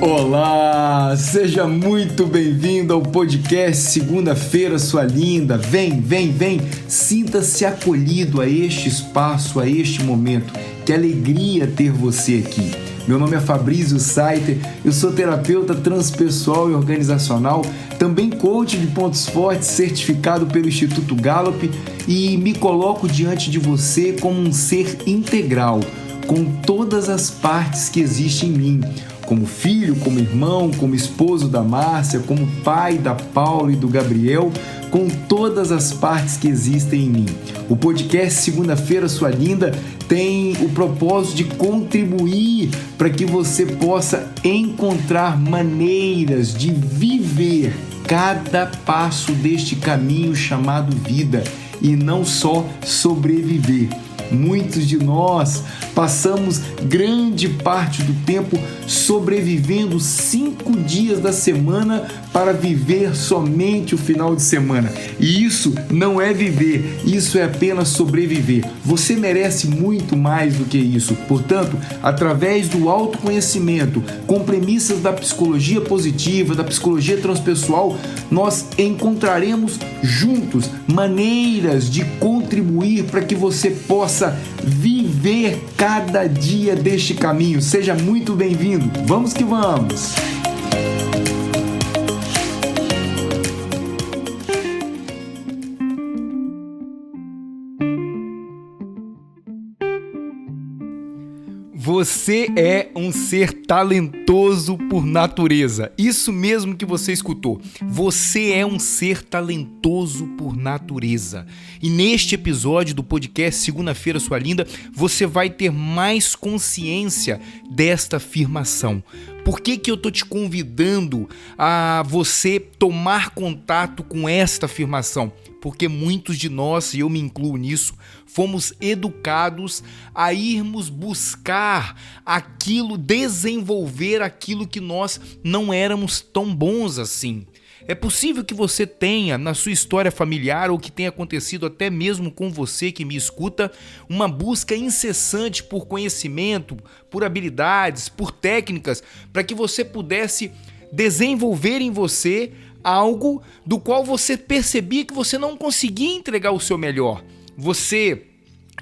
Olá, seja muito bem-vindo ao podcast Segunda-feira, sua linda. Vem, sinta-se acolhido a este espaço, a este momento. Que alegria ter você aqui. Meu nome é Fabrício Saiter, eu sou terapeuta transpessoal e organizacional, também coach de pontos fortes, certificado pelo Instituto Gallup, e me coloco diante de você como um ser integral, com todas as partes que existem em mim, como filho, como irmão, como esposo da Márcia, como pai da Paula e do Gabriel, com todas as partes que existem em mim. O podcast Segunda-feira, sua linda, tem o propósito de contribuir para que você possa encontrar maneiras de viver cada passo deste caminho chamado vida e não só sobreviver. Muitos de nós passamos grande parte do tempo sobrevivendo 5 dias da semana para viver somente o final de semana. E isso não é viver, isso é apenas sobreviver. Você merece muito mais do que isso. Portanto, através do autoconhecimento, com premissas da psicologia positiva, da psicologia transpessoal, nós encontraremos juntos maneiras de contribuir para que você possa viver cada dia deste caminho. Seja muito bem-vindo. Vamos que vamos! Você é um ser talentoso por natureza. Isso mesmo que você escutou. Você é um ser talentoso por natureza. E neste episódio do podcast Segunda-feira, sua linda, você vai ter mais consciência desta afirmação. Por que eu estou te convidando a você tomar contato com esta afirmação? Porque muitos de nós, e eu me incluo nisso, fomos educados a irmos buscar aquilo, desenvolver aquilo que nós não éramos tão bons assim. É possível que você tenha na sua história familiar ou que tenha acontecido até mesmo com você que me escuta, uma busca incessante por conhecimento, por habilidades, por técnicas, para que você pudesse desenvolver em você algo do qual você percebia que você não conseguia entregar o seu melhor. Você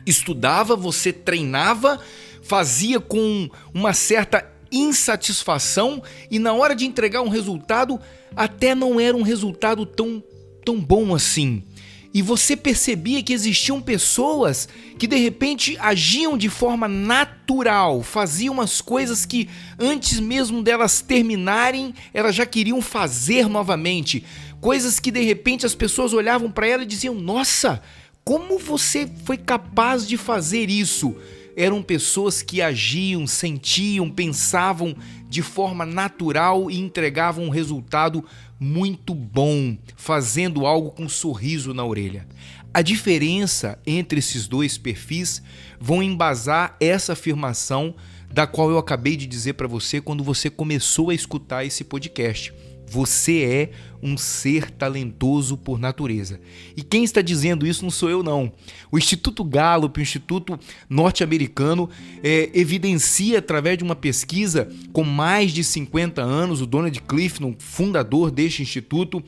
estudava, você treinava, fazia com uma certa insatisfação e na hora de entregar um resultado, até não era um resultado tão bom assim. E você percebia que existiam pessoas que de repente agiam de forma natural, faziam as coisas que antes mesmo delas terminarem, elas já queriam fazer novamente. Coisas que de repente as pessoas olhavam para ela e diziam: nossa, como você foi capaz de fazer isso? Eram pessoas que agiam, sentiam, pensavam de forma natural e entregavam um resultado muito bom, fazendo algo com um sorriso na orelha. A diferença entre esses dois perfis vão embasar essa afirmação da qual eu acabei de dizer para você quando você começou a escutar esse podcast. Você é um ser talentoso por natureza. E quem está dizendo isso não sou eu, não. O Instituto Gallup, o Instituto norte-americano, evidencia através de uma pesquisa com mais de 50 anos, o Donald Clifton, fundador deste instituto,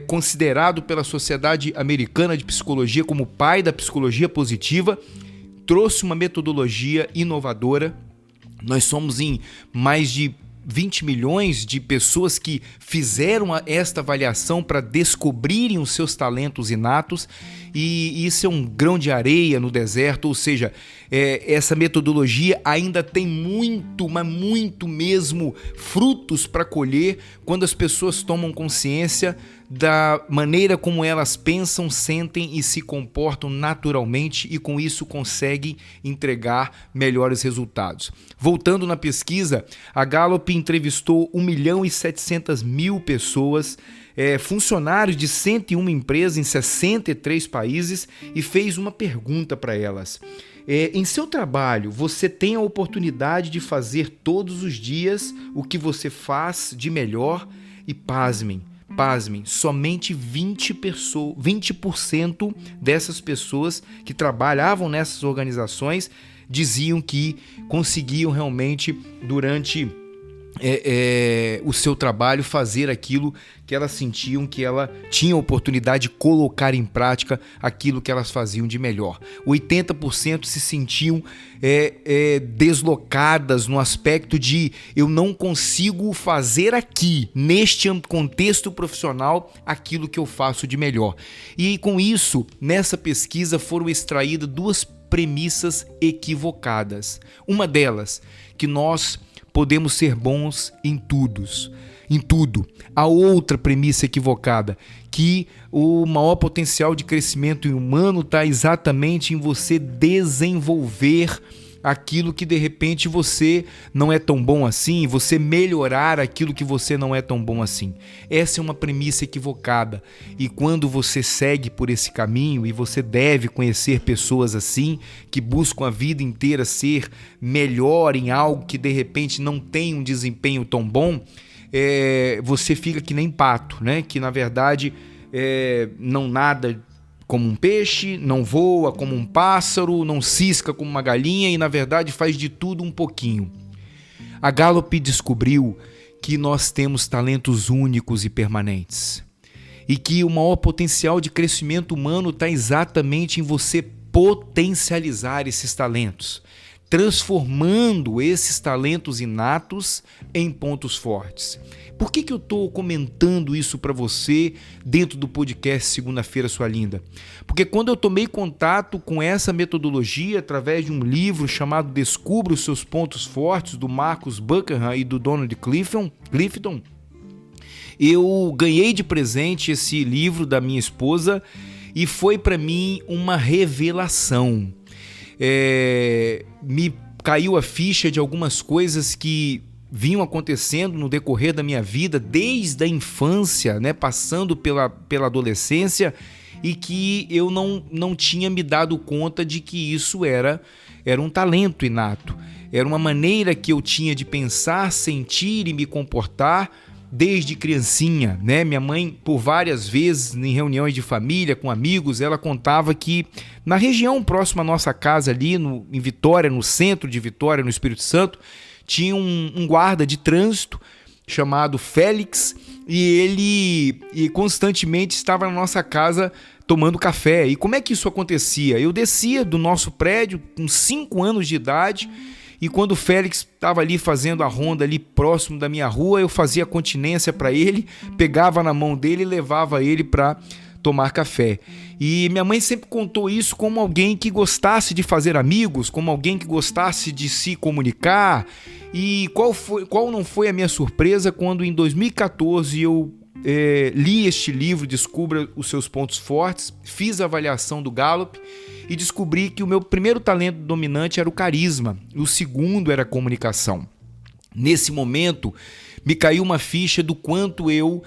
considerado pela Sociedade Americana de Psicologia como o pai da psicologia positiva, trouxe uma metodologia inovadora. Nós somos em mais de 20 milhões de pessoas que fizeram esta avaliação para descobrirem os seus talentos inatos, e isso é um grão de areia no deserto, ou seja, essa metodologia ainda tem muito, mas muito mesmo, frutos para colher quando as pessoas tomam consciência da maneira como elas pensam, sentem e se comportam naturalmente e com isso conseguem entregar melhores resultados. Voltando na pesquisa, a Gallup entrevistou 1.700.000 pessoas, funcionários de 101 empresas em 63 países e fez uma pergunta para elas. Em seu trabalho, você tem a oportunidade de fazer todos os dias o que você faz de melhor e pasmem, somente 20% dessas pessoas que trabalhavam nessas organizações diziam que conseguiam realmente, durante o seu trabalho, fazer aquilo que elas sentiam que ela tinha a oportunidade de colocar em prática aquilo que elas faziam de melhor. 80% se sentiam deslocadas no aspecto de eu não consigo fazer aqui, neste contexto profissional, aquilo que eu faço de melhor. E com isso, nessa pesquisa foram extraídas 2 premissas equivocadas. Uma delas, que nós podemos ser bons em tudo. A outra premissa equivocada, que o maior potencial de crescimento humano está exatamente em você desenvolver aquilo que de repente você não é tão bom assim, você melhorar aquilo que você não é tão bom assim. Essa é uma premissa equivocada, e quando você segue por esse caminho, e você deve conhecer pessoas assim, que buscam a vida inteira ser melhor em algo que de repente não tem um desempenho tão bom, você fica que nem pato, né? Que na verdade não nada como um peixe, não voa como um pássaro, não cisca como uma galinha e, na verdade, faz de tudo um pouquinho. A Gallup descobriu que nós temos talentos únicos e permanentes e que o maior potencial de crescimento humano está exatamente em você potencializar esses talentos, transformando esses talentos inatos em pontos fortes. Por que eu estou comentando isso para você dentro do podcast Segunda-feira, Sua Linda? Porque quando eu tomei contato com essa metodologia através de um livro chamado Descubra os Seus Pontos Fortes, do Marcus Buckingham e do Donald Clifton, eu ganhei de presente esse livro da minha esposa e foi para mim uma revelação. Me caiu a ficha de algumas coisas que vinham acontecendo no decorrer da minha vida, desde a infância, né, passando pela adolescência, e que eu não tinha me dado conta de que isso era um talento inato, era uma maneira que eu tinha de pensar, sentir e me comportar desde criancinha, né? Minha mãe, por várias vezes, em reuniões de família, com amigos, ela contava que na região próxima à nossa casa ali, em Vitória, no centro de Vitória, no Espírito Santo, tinha um guarda de trânsito chamado Félix, e ele constantemente estava na nossa casa tomando café. E como é que isso acontecia? Eu descia do nosso prédio com 5 anos de idade, e quando o Félix estava ali fazendo a ronda ali próximo da minha rua, eu fazia continência para ele, pegava na mão dele e levava ele para tomar café. E minha mãe sempre contou isso como alguém que gostasse de fazer amigos, como alguém que gostasse de se comunicar. E qual não foi a minha surpresa quando em 2014 eu li este livro, Descubra os Seus Pontos Fortes, fiz a avaliação do Gallup e descobri que o meu primeiro talento dominante era o carisma, e o segundo era a comunicação. Nesse momento, me caiu uma ficha do quanto eu,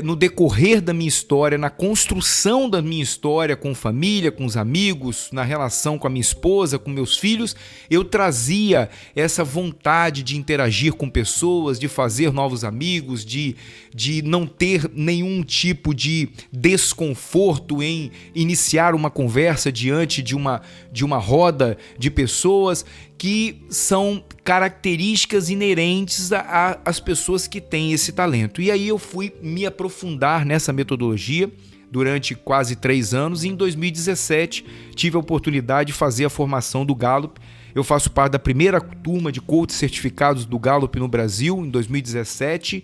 no decorrer da minha história, na construção da minha história com família, com os amigos, na relação com a minha esposa, com meus filhos, eu trazia essa vontade de interagir com pessoas, de fazer novos amigos, de não ter nenhum tipo de desconforto em iniciar uma conversa diante de uma roda de pessoas, que são características inerentes às pessoas que têm esse talento. E aí eu fui me aprofundar nessa metodologia durante quase 3 anos, e em 2017 tive a oportunidade de fazer a formação do Gallup. Eu faço parte da primeira turma de coaches certificados do Gallup no Brasil, em 2017,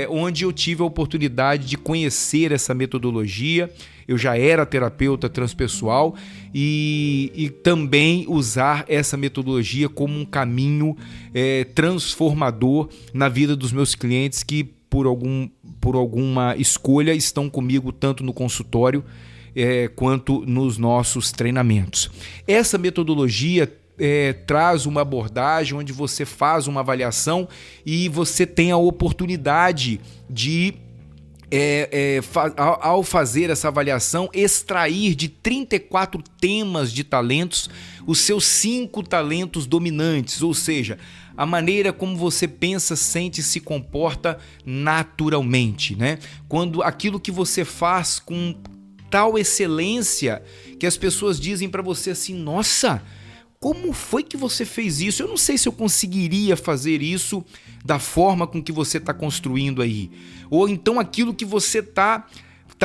onde eu tive a oportunidade de conhecer essa metodologia. Eu já era terapeuta transpessoal e também usar essa metodologia como um caminho transformador na vida dos meus clientes que, por alguma escolha, estão comigo tanto no consultório quanto nos nossos treinamentos. Essa metodologia traz uma abordagem onde você faz uma avaliação e você tem a oportunidade de, ao fazer essa avaliação, extrair de 34 temas de talentos os seus 5 talentos dominantes, ou seja, a maneira como você pensa, sente e se comporta naturalmente, né? Quando aquilo que você faz com tal excelência que as pessoas dizem para você assim: nossa, como foi que você fez isso? Eu não sei se eu conseguiria fazer isso da forma com que você está construindo aí. Ou então aquilo que você está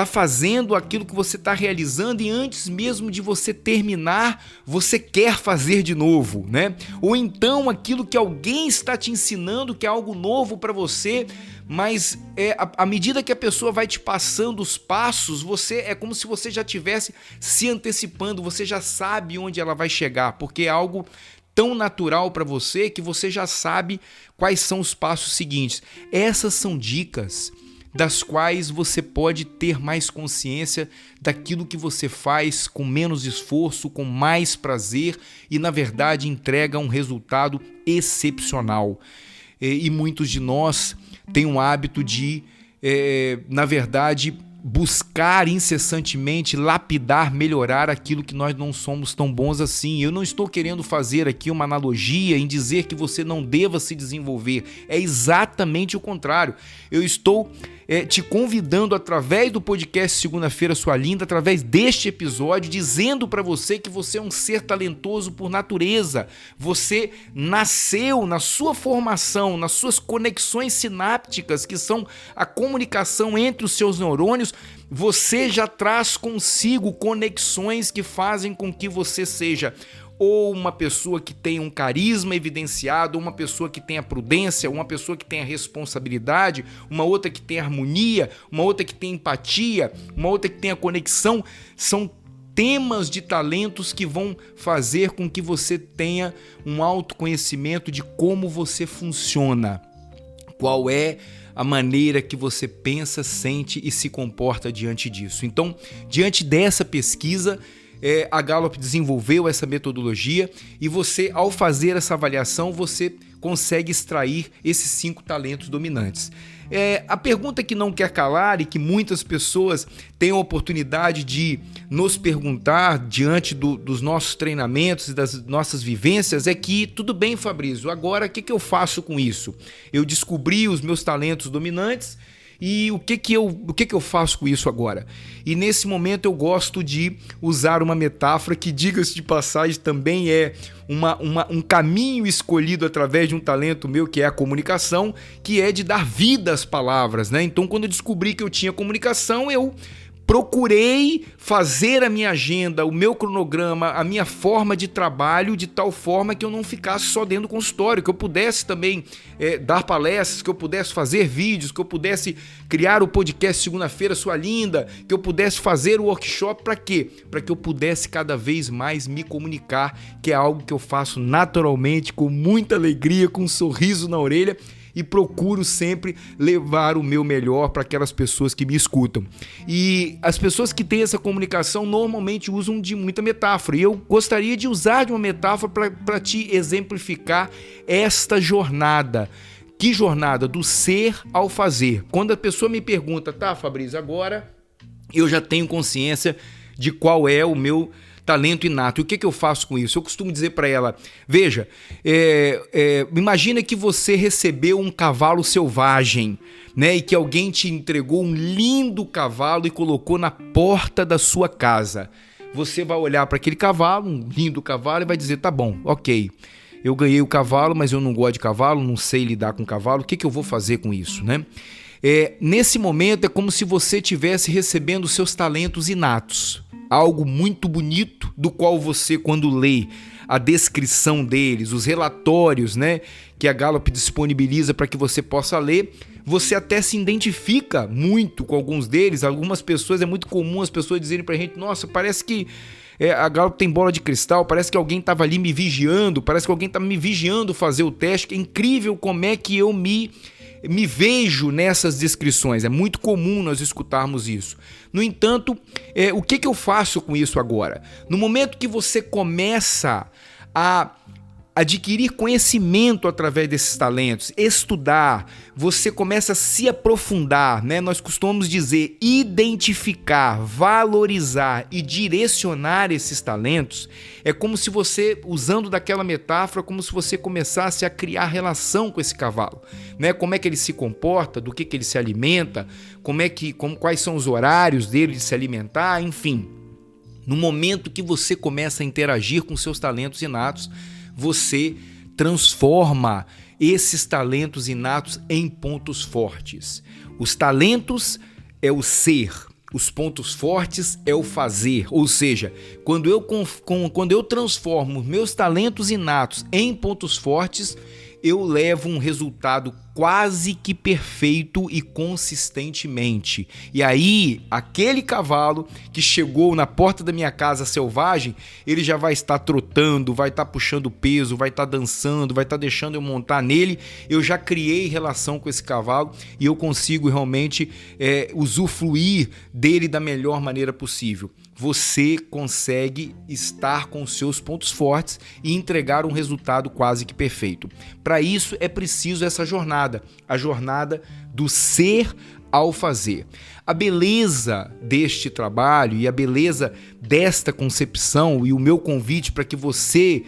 fazendo, aquilo que você está realizando e antes mesmo de você terminar, você quer fazer de novo, né? Ou então aquilo que alguém está te ensinando, que é algo novo para você, mas à medida que a pessoa vai te passando os passos, é como se você já estivesse se antecipando, você já sabe onde ela vai chegar, porque é algo tão natural para você que você já sabe quais são os passos seguintes. Essas são dicas das quais você pode ter mais consciência daquilo que você faz com menos esforço, com mais prazer e, na verdade, entrega um resultado excepcional. E muitos de nós têm um hábito de, na verdade, buscar incessantemente lapidar, melhorar aquilo que nós não somos tão bons assim. Eu não estou querendo fazer aqui uma analogia em dizer que você não deva se desenvolver. É exatamente o contrário. Eu estou te convidando através do podcast Segunda-feira Sua Linda, através deste episódio, dizendo para você que você é um ser talentoso por natureza. Você nasceu na sua formação, nas suas conexões sinápticas, que são a comunicação entre os seus neurônios. Você já traz consigo conexões que fazem com que você seja ou uma pessoa que tem um carisma evidenciado, uma pessoa que tem a prudência, uma pessoa que tem a responsabilidade, uma outra que tem harmonia, uma outra que tem empatia, uma outra que tem a conexão. São temas de talentos que vão fazer com que você tenha um autoconhecimento de como você funciona, qual é a maneira que você pensa, sente e se comporta diante disso. Então, diante dessa pesquisa, a Gallup desenvolveu essa metodologia e você, ao fazer essa avaliação, você consegue extrair esses 5 talentos dominantes. A pergunta que não quer calar e que muitas pessoas têm a oportunidade de nos perguntar diante dos nossos treinamentos e das nossas vivências é que, tudo bem, Fabrício, agora o que eu faço com isso? Eu descobri os meus talentos dominantes e o que eu faço com isso agora? E nesse momento eu gosto de usar uma metáfora que, diga-se de passagem, também é um caminho escolhido através de um talento meu, que é a comunicação, que é de dar vida às palavras, né? Então, quando eu descobri que eu tinha comunicação, eu procurei fazer a minha agenda, o meu cronograma, a minha forma de trabalho de tal forma que eu não ficasse só dentro do consultório, que eu pudesse também dar palestras, que eu pudesse fazer vídeos, que eu pudesse criar o podcast Segunda-feira Sua Linda, que eu pudesse fazer o workshop. Para quê? Para que eu pudesse cada vez mais me comunicar, que é algo que eu faço naturalmente, com muita alegria, com um sorriso na orelha, e procuro sempre levar o meu melhor para aquelas pessoas que me escutam. E as pessoas que têm essa comunicação normalmente usam de muita metáfora, e eu gostaria de usar de uma metáfora para te exemplificar esta jornada. Que jornada? Do ser ao fazer. Quando a pessoa me pergunta, tá, Fabrício, agora eu já tenho consciência de qual é o meu talento inato. E o que eu faço com isso? Eu costumo dizer para ela, veja, imagina que você recebeu um cavalo selvagem, né, e que alguém te entregou um lindo cavalo e colocou na porta da sua casa. Você vai olhar para aquele cavalo, um lindo cavalo, e vai dizer, tá bom, ok, eu ganhei o cavalo, mas eu não gosto de cavalo, não sei lidar com cavalo, o que eu vou fazer com isso, né? Nesse momento é como se você estivesse recebendo os seus talentos inatos, algo muito bonito, do qual você, quando lê a descrição deles, os relatórios, né, que a Gallup disponibiliza para que você possa ler, você até se identifica muito com alguns deles. Algumas pessoas, é muito comum as pessoas dizerem para a gente, nossa, parece que a Gallup tem bola de cristal, parece que alguém estava ali me vigiando, parece que alguém está me vigiando fazer o teste. É incrível como é que eu me vejo nessas descrições. É muito comum nós escutarmos isso. No entanto, o que eu faço com isso agora? No momento que você começa a adquirir conhecimento através desses talentos, estudar, você começa a se aprofundar, né? Nós costumamos dizer identificar, valorizar e direcionar esses talentos. É como se você, usando daquela metáfora, como se você começasse a criar relação com esse cavalo, né? Como é que ele se comporta, do que ele se alimenta, quais são os horários dele de se alimentar, enfim. No momento que você começa a interagir com seus talentos inatos, você transforma esses talentos inatos em pontos fortes. Os talentos é o ser, os pontos fortes é o fazer. Ou seja, quando eu transformo meus talentos inatos em pontos fortes, eu levo um resultado quase que perfeito e consistentemente. E aí, aquele cavalo que chegou na porta da minha casa selvagem, ele já vai estar trotando, vai estar puxando peso, vai estar dançando, vai estar deixando eu montar nele. Eu já criei relação com esse cavalo e eu consigo realmente usufruir dele da melhor maneira possível. Você consegue estar com seus pontos fortes e entregar um resultado quase que perfeito. Para isso é preciso essa jornada, a jornada do ser ao fazer. A beleza deste trabalho e a beleza desta concepção e o meu convite para que você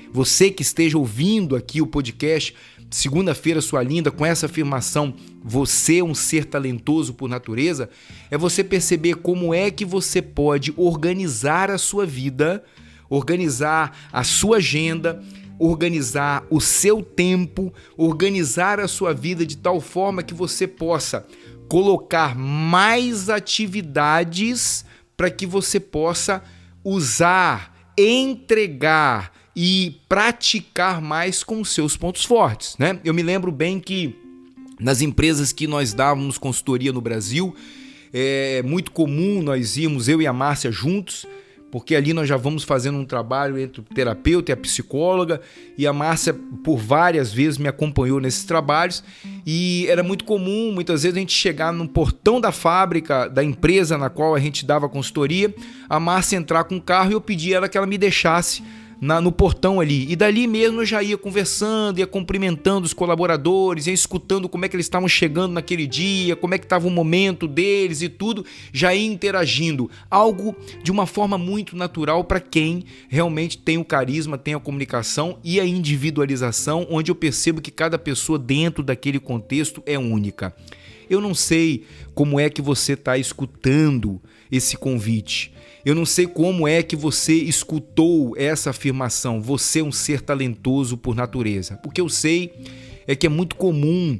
que esteja ouvindo aqui o podcast Segunda-feira Sua Linda, com essa afirmação, você é um ser talentoso por natureza, é você perceber como é que você pode organizar a sua vida, organizar a sua agenda, organizar o seu tempo, organizar a sua vida de tal forma que você possa colocar mais atividades para que você possa usar, entregar e praticar mais com os seus pontos fortes, né? Eu me lembro bem que nas empresas que nós dávamos consultoria no Brasil, é muito comum nós irmos, eu e a Márcia juntos, porque ali nós já vamos fazendo um trabalho entre o terapeuta e a psicóloga, e a Márcia por várias vezes me acompanhou nesses trabalhos, e era muito comum, muitas vezes, a gente chegar no portão da fábrica, da empresa na qual a gente dava consultoria, a Márcia entrar com o carro e eu pedia ela que ela me deixasse no portão ali, e dali mesmo eu já ia conversando, ia cumprimentando os colaboradores, ia escutando como é que eles estavam chegando naquele dia, como é que estava o momento deles e tudo, já ia interagindo, algo de uma forma muito natural para quem realmente tem o carisma, tem a comunicação e a individualização, onde eu percebo que cada pessoa dentro daquele contexto é única. Eu não sei como é que você está escutando esse convite. Eu não sei como é que você escutou essa afirmação. Você é um ser talentoso por natureza. O que eu sei é que é muito comum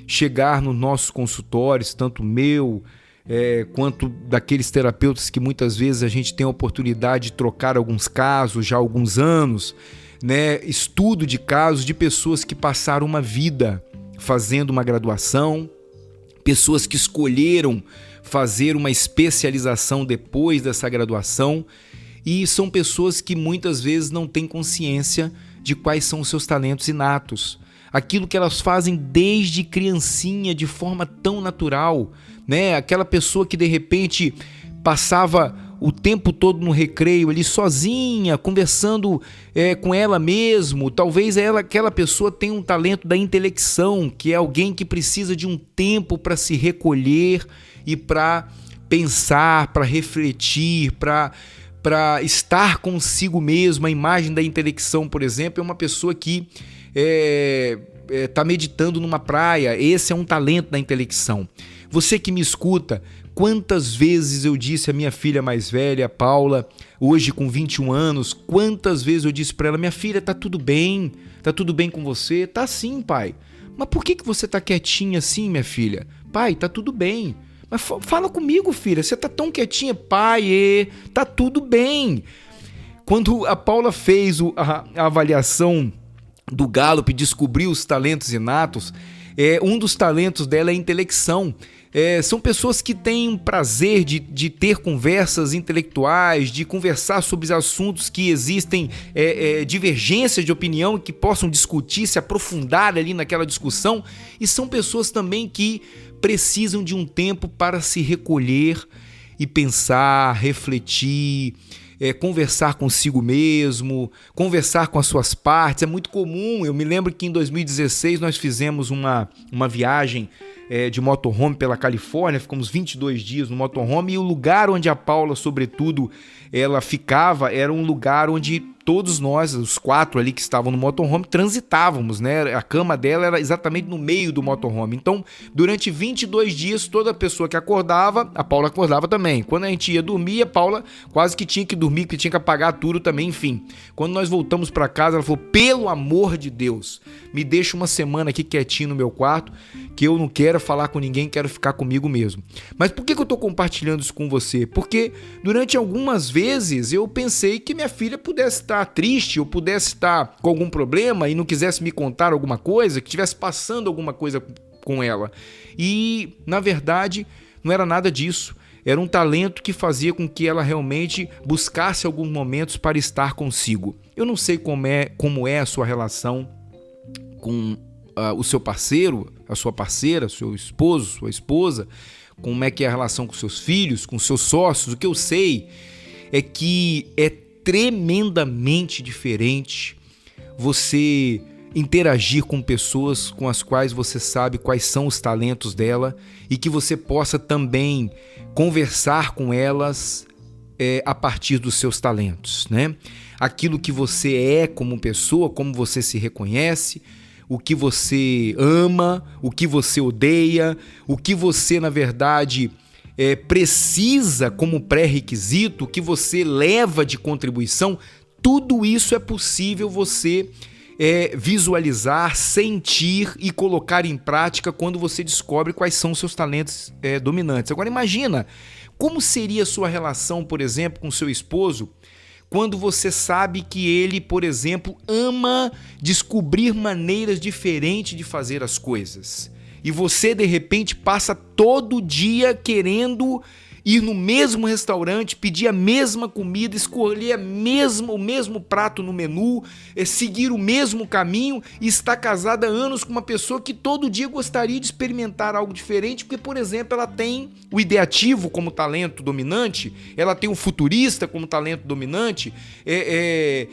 chegar nos nossos consultórios, tanto meu quanto daqueles terapeutas que muitas vezes a gente tem a oportunidade de trocar alguns casos já há alguns anos, né? Estudo de casos de pessoas que passaram uma vida fazendo uma graduação, pessoas que escolheram fazer uma especialização depois dessa graduação, e são pessoas que muitas vezes não têm consciência de quais são os seus talentos inatos, aquilo que elas fazem desde criancinha de forma tão natural, né? Aquela pessoa que de repente passava o tempo todo no recreio ali sozinha, conversando com ela mesmo. Talvez aquela pessoa tenha um talento da intelecção, que é alguém que precisa de um tempo para se recolher e para pensar, para refletir, para estar consigo mesmo. A imagem da intelecção, por exemplo, é uma pessoa que está meditando numa praia. Esse é um talento da intelecção. Você que me escuta, quantas vezes eu disse à minha filha mais velha, Paula, hoje com 21 anos, quantas vezes eu disse para ela: minha filha, tá tudo bem com você? Tá sim, pai. Mas por que você tá quietinha assim, minha filha? Pai, tá tudo bem. Mas fala comigo, filha, você tá tão quietinha. Pai, tá tudo bem. Quando a Paula fez a avaliação do Gallup e descobriu os talentos inatos, um dos talentos dela é a intelecção. São pessoas que têm um prazer de ter conversas intelectuais, de conversar sobre os assuntos que existem divergências de opinião, que possam discutir, se aprofundar ali naquela discussão, e são pessoas também que precisam de um tempo para se recolher e pensar, refletir, conversar consigo mesmo, conversar com as suas partes. É muito comum. Eu me lembro que em 2016 nós fizemos uma viagem de motorhome pela Califórnia, ficamos 22 dias no motorhome, e o lugar onde a Paula, sobretudo, ela ficava, era um lugar onde todos nós, os 4 ali que estavam no motorhome, transitávamos, né? A cama dela era exatamente no meio do motorhome. Então, durante 22 dias, toda pessoa que acordava, a Paula acordava também. Quando a gente ia dormir, a Paula quase que tinha que dormir, porque tinha que apagar tudo também, enfim. Quando nós voltamos para casa, ela falou: pelo amor de Deus, me deixa uma semana aqui quietinho no meu quarto, que eu não quero falar com ninguém, quero ficar comigo mesmo. Mas por que eu tô compartilhando isso com você? Porque durante algumas vezes eu pensei que minha filha pudesse estar triste, ou pudesse estar com algum problema e não quisesse me contar alguma coisa, que estivesse passando alguma coisa com ela. E, na verdade, não era nada disso. Era um talento que fazia com que ela realmente buscasse alguns momentos para estar consigo. Eu não sei como é a sua relação com o seu parceiro, a sua parceira, seu esposo, sua esposa, como é que é a relação com seus filhos, com seus sócios. O que eu sei é que é tremendamente diferente você interagir com pessoas com as quais você sabe quais são os talentos dela e que você possa também conversar com elas a partir dos seus talentos, né? Aquilo que você é como pessoa, como você se reconhece, o que você ama, o que você odeia, o que você, na verdade, precisa como pré-requisito, o que você leva de contribuição. Tudo isso é possível você visualizar, sentir e colocar em prática quando você descobre quais são os seus talentos dominantes. Agora imagina, como seria a sua relação, por exemplo, com seu esposo, quando você sabe que ele, por exemplo, ama descobrir maneiras diferentes de fazer as coisas. E você, de repente, passa todo dia querendo ir no mesmo restaurante, pedir a mesma comida, escolher o mesmo prato no menu, seguir o mesmo caminho, e está casada há anos com uma pessoa que todo dia gostaria de experimentar algo diferente, porque, por exemplo, ela tem o ideativo como talento dominante, ela tem o futurista como talento dominante,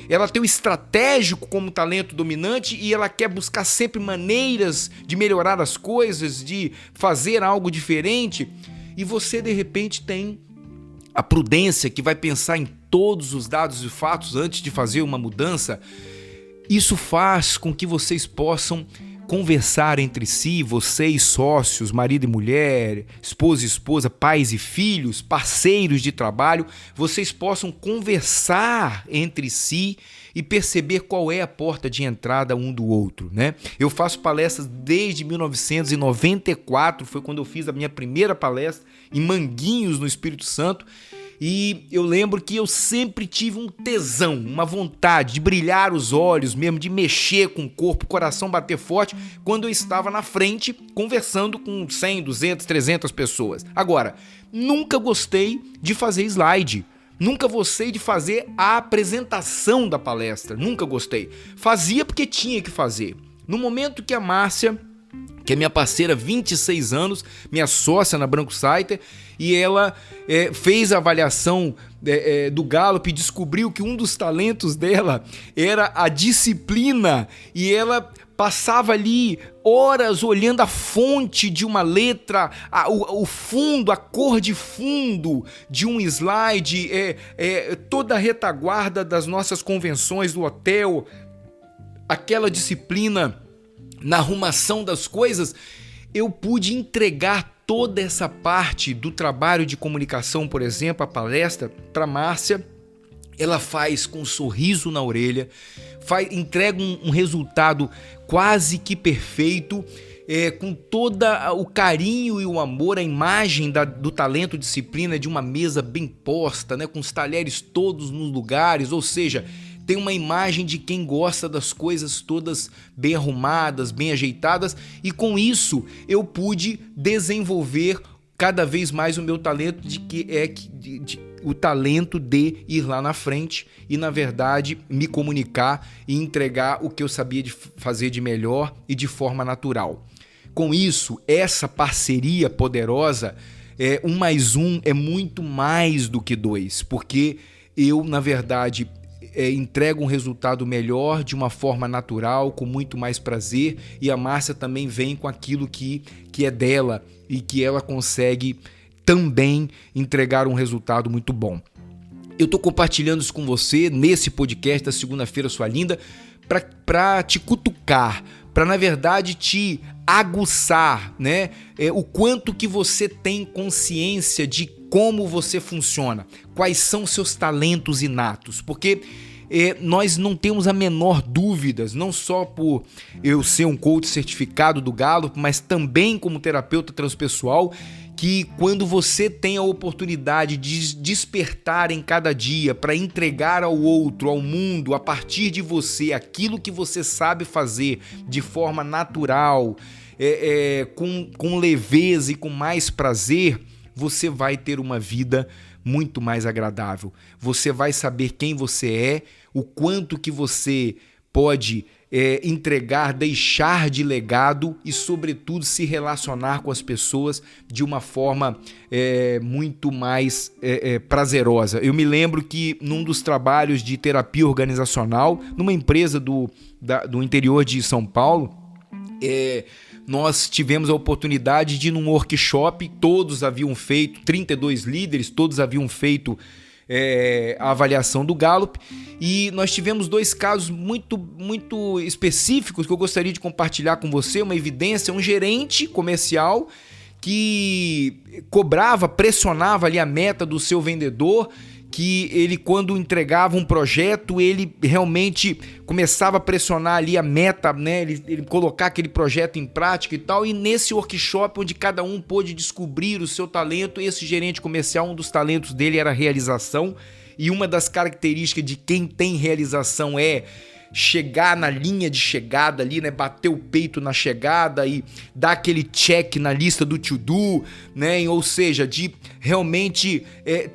ela tem o estratégico como talento dominante, e ela quer buscar sempre maneiras de melhorar as coisas, de fazer algo diferente. E você, de repente, tem a prudência que vai pensar em todos os dados e fatos antes de fazer uma mudança. Isso faz com que vocês possam conversar entre si, vocês sócios, marido e mulher, esposa e esposa, pais e filhos, parceiros de trabalho, vocês possam conversar entre si e perceber qual é a porta de entrada um do outro, né? Eu faço palestras desde 1994, foi quando eu fiz a minha primeira palestra em Manguinhos, no Espírito Santo, e eu lembro que eu sempre tive um tesão, uma vontade de brilhar os olhos mesmo, de mexer com o corpo, o coração bater forte, quando eu estava na frente conversando com 100, 200, 300 pessoas. Agora, nunca gostei de fazer slide. Nunca gostei de fazer a apresentação da palestra, nunca gostei. Fazia porque tinha que fazer. No momento que a Márcia, que é minha parceira há 26 anos, minha sócia na Branco Saiter, e ela fez a avaliação do Gallup e descobriu que um dos talentos dela era a disciplina, e ela passava ali horas olhando a fonte de uma letra, o fundo, a cor de fundo de um slide, toda a retaguarda das nossas convenções do hotel, aquela disciplina na arrumação das coisas. Eu pude entregar toda essa parte do trabalho de comunicação, por exemplo, a palestra, para Márcia. Ela faz com um sorriso na orelha, entrega um resultado quase que perfeito, com todo o carinho e o amor, a imagem do talento disciplina de uma mesa bem posta, né, com os talheres todos nos lugares, ou seja, tem uma imagem de quem gosta das coisas todas bem arrumadas, bem ajeitadas, e com isso eu pude desenvolver cada vez mais o meu talento o talento de ir lá na frente e, na verdade, me comunicar e entregar o que eu sabia de fazer de melhor e de forma natural. Com isso, essa parceria poderosa, 1 mais 1 é muito mais do que 2, porque eu, na verdade, entrego um resultado melhor de uma forma natural, com muito mais prazer, e a Márcia também vem com aquilo que é dela e que ela consegue também entregar um resultado muito bom. Eu estou compartilhando isso com você nesse podcast da Segunda-feira, sua linda, para te cutucar, para na verdade te aguçar, né? O quanto que você tem consciência de como você funciona, quais são seus talentos inatos, porque nós não temos a menor dúvida, não só por eu ser um coach certificado do Gallup, mas também como terapeuta transpessoal, que quando você tem a oportunidade de despertar em cada dia para entregar ao outro, ao mundo, a partir de você, aquilo que você sabe fazer de forma natural, com leveza e com mais prazer, você vai ter uma vida muito mais agradável. Você vai saber quem você é, o quanto que você pode entregar, deixar de legado e, sobretudo, se relacionar com as pessoas de uma forma muito mais prazerosa. Eu me lembro que num dos trabalhos de terapia organizacional, numa empresa do interior de São Paulo, nós tivemos a oportunidade de ir num workshop, todos haviam feito, 32 líderes, todos haviam feito a avaliação do Gallup, e nós tivemos 2 casos muito específicos que eu gostaria de compartilhar com você, uma evidência, um gerente comercial que cobrava, pressionava ali a meta do seu vendedor, que ele, quando entregava um projeto, ele realmente começava a pressionar ali a meta, né? Ele colocar aquele projeto em prática e tal. E nesse workshop, onde cada um pôde descobrir o seu talento, esse gerente comercial, um dos talentos dele era a realização. E uma das características de quem tem realização é chegar na linha de chegada ali, né? Bater o peito na chegada e dar aquele check na lista do to-do, né? Ou seja, de realmente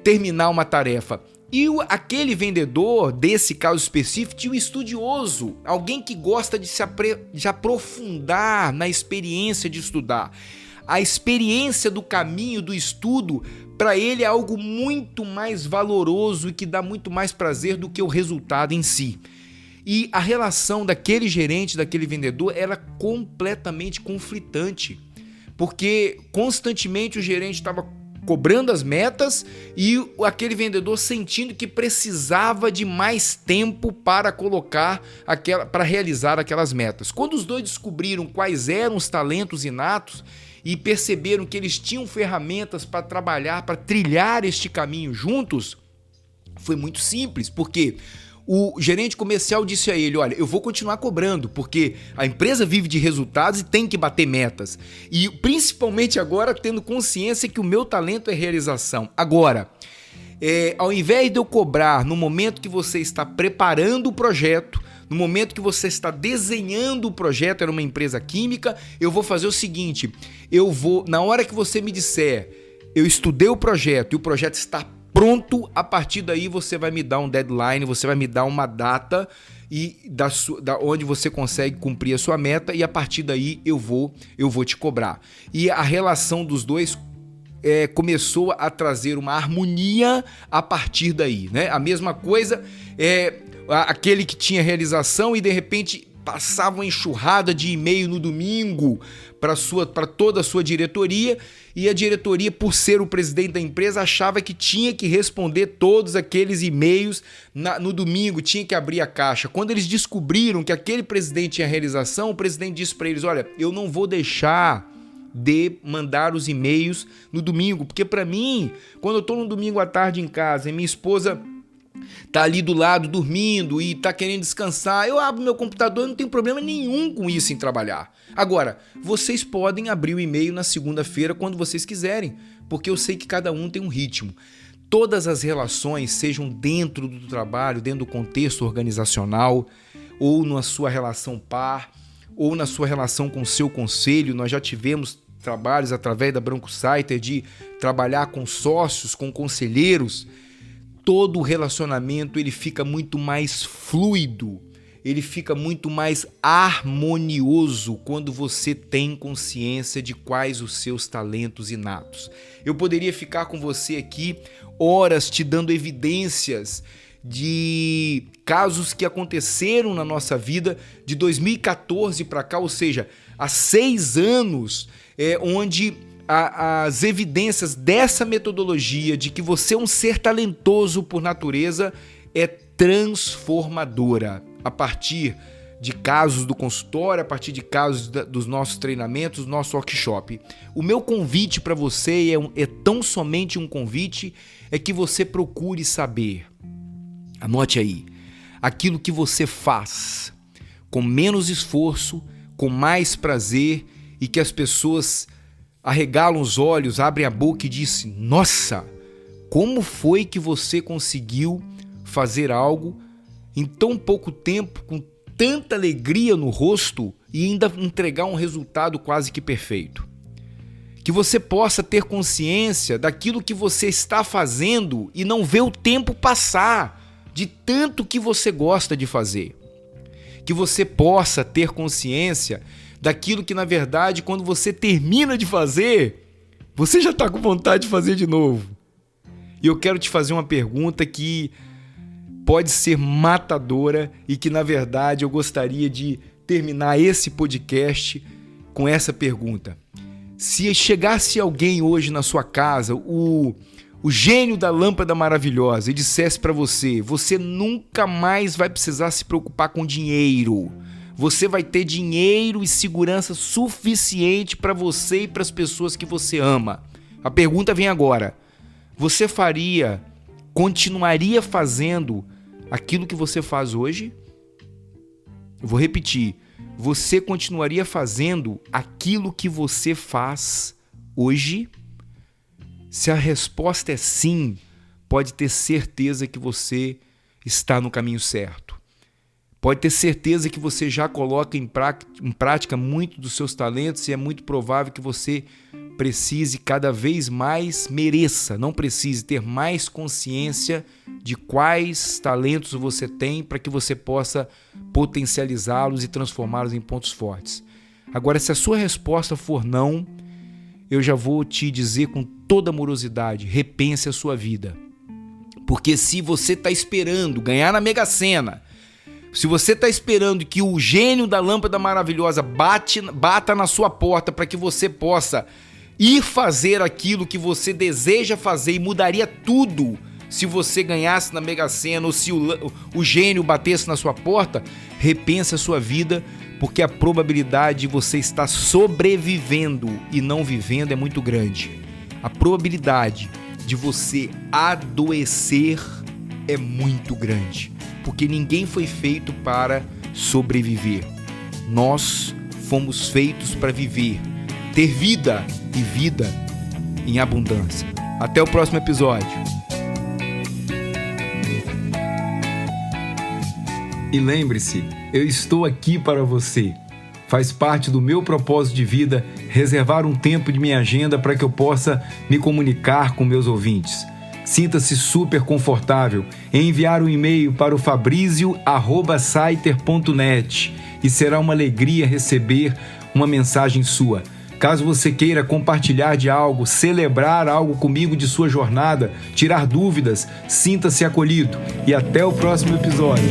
terminar uma tarefa. E aquele vendedor, desse caso específico, tinha um estudioso, alguém que gosta de aprofundar na experiência de estudar. A experiência do caminho do estudo, para ele, é algo muito mais valoroso e que dá muito mais prazer do que o resultado em si. E a relação daquele gerente, daquele vendedor, era completamente conflitante, porque constantemente o gerente estava cobrando as metas e aquele vendedor sentindo que precisava de mais tempo para para realizar aquelas metas. Quando os dois descobriram quais eram os talentos inatos e perceberam que eles tinham ferramentas para trabalhar, para trilhar este caminho juntos, foi muito simples, porque o gerente comercial disse a ele: olha, eu vou continuar cobrando, porque a empresa vive de resultados e tem que bater metas. E principalmente agora tendo consciência que o meu talento é realização. Agora, ao invés de eu cobrar no momento que você está preparando o projeto, no momento que você está desenhando o projeto, era uma empresa química, eu vou fazer o seguinte: na hora que você me disser, eu estudei o projeto e o projeto está pronto, a partir daí você vai me dar um deadline, você vai me dar uma data e onde você consegue cumprir a sua meta, e a partir daí eu vou te cobrar. E a relação dos dois começou a trazer uma harmonia a partir daí, né? A mesma coisa aquele que tinha realização e de repente passava uma enxurrada de e-mail no domingo para toda a sua diretoria, e a diretoria, por ser o presidente da empresa, achava que tinha que responder todos aqueles e-mails no domingo, tinha que abrir a caixa. Quando eles descobriram que aquele presidente tinha realização, o presidente disse para eles: olha, eu não vou deixar de mandar os e-mails no domingo, porque para mim, quando eu estou no domingo à tarde em casa e minha esposa tá ali do lado dormindo e tá querendo descansar, eu abro meu computador e não tenho problema nenhum com isso em trabalhar. Agora, vocês podem abrir o e-mail na segunda-feira quando vocês quiserem, porque eu sei que cada um tem um ritmo. Todas as relações, sejam dentro do trabalho, dentro do contexto organizacional, ou na sua relação par, ou na sua relação com o seu conselho, nós já tivemos trabalhos através da Branco Saiter de trabalhar com sócios, com conselheiros. Todo o relacionamento ele fica muito mais fluido, ele fica muito mais harmonioso quando você tem consciência de quais os seus talentos inatos. Eu poderia ficar com você aqui horas te dando evidências de casos que aconteceram na nossa vida de 2014 para cá, ou seja, há 6 anos, onde as evidências dessa metodologia de que você é um ser talentoso por natureza é transformadora. A partir de casos do consultório, a partir de casos dos nossos treinamentos, do nosso workshop. O meu convite para você é tão somente um convite, é que você procure saber. Anote aí, aquilo que você faz com menos esforço, com mais prazer e que as pessoas arregalam os olhos, abrem a boca e dizem: nossa, como foi que você conseguiu fazer algo em tão pouco tempo, com tanta alegria no rosto e ainda entregar um resultado quase que perfeito? Que você possa ter consciência daquilo que você está fazendo e não ver o tempo passar de tanto que você gosta de fazer. Que você possa ter consciência daquilo que, na verdade, quando você termina de fazer, você já está com vontade de fazer de novo. E eu quero te fazer uma pergunta que pode ser matadora e que, na verdade, eu gostaria de terminar esse podcast com essa pergunta. Se chegasse alguém hoje na sua casa, o gênio da lâmpada maravilhosa, e dissesse para você: você nunca mais vai precisar se preocupar com dinheiro. Você vai ter dinheiro e segurança suficiente para você e para as pessoas que você ama. A pergunta vem agora: você continuaria fazendo aquilo que você faz hoje? Eu vou repetir. Você continuaria fazendo aquilo que você faz hoje? Se a resposta é sim, pode ter certeza que você está no caminho certo. Pode ter certeza que você já coloca em prática muito dos seus talentos e é muito provável que você precise cada vez mais, não precise ter mais consciência de quais talentos você tem para que você possa potencializá-los e transformá-los em pontos fortes. Agora, se a sua resposta for não, eu já vou te dizer com toda amorosidade: repense a sua vida. Porque se você está esperando ganhar na Mega Sena, se você está esperando que o gênio da lâmpada maravilhosa bata na sua porta para que você possa ir fazer aquilo que você deseja fazer e mudaria tudo se você ganhasse na Mega Sena ou se o gênio batesse na sua porta, repense a sua vida, porque a probabilidade de você estar sobrevivendo e não vivendo é muito grande. A probabilidade de você adoecer é muito grande, porque ninguém foi feito para sobreviver. Nós fomos feitos para viver, ter vida e vida em abundância. Até o próximo episódio. E lembre-se, eu estou aqui para você. Faz parte do meu propósito de vida reservar um tempo de minha agenda para que eu possa me comunicar com meus ouvintes. Sinta-se super confortável em enviar um e-mail para o fabrizio@saiter.net e será uma alegria receber uma mensagem sua. Caso você queira compartilhar de algo, celebrar algo comigo de sua jornada, tirar dúvidas, sinta-se acolhido e até o próximo episódio.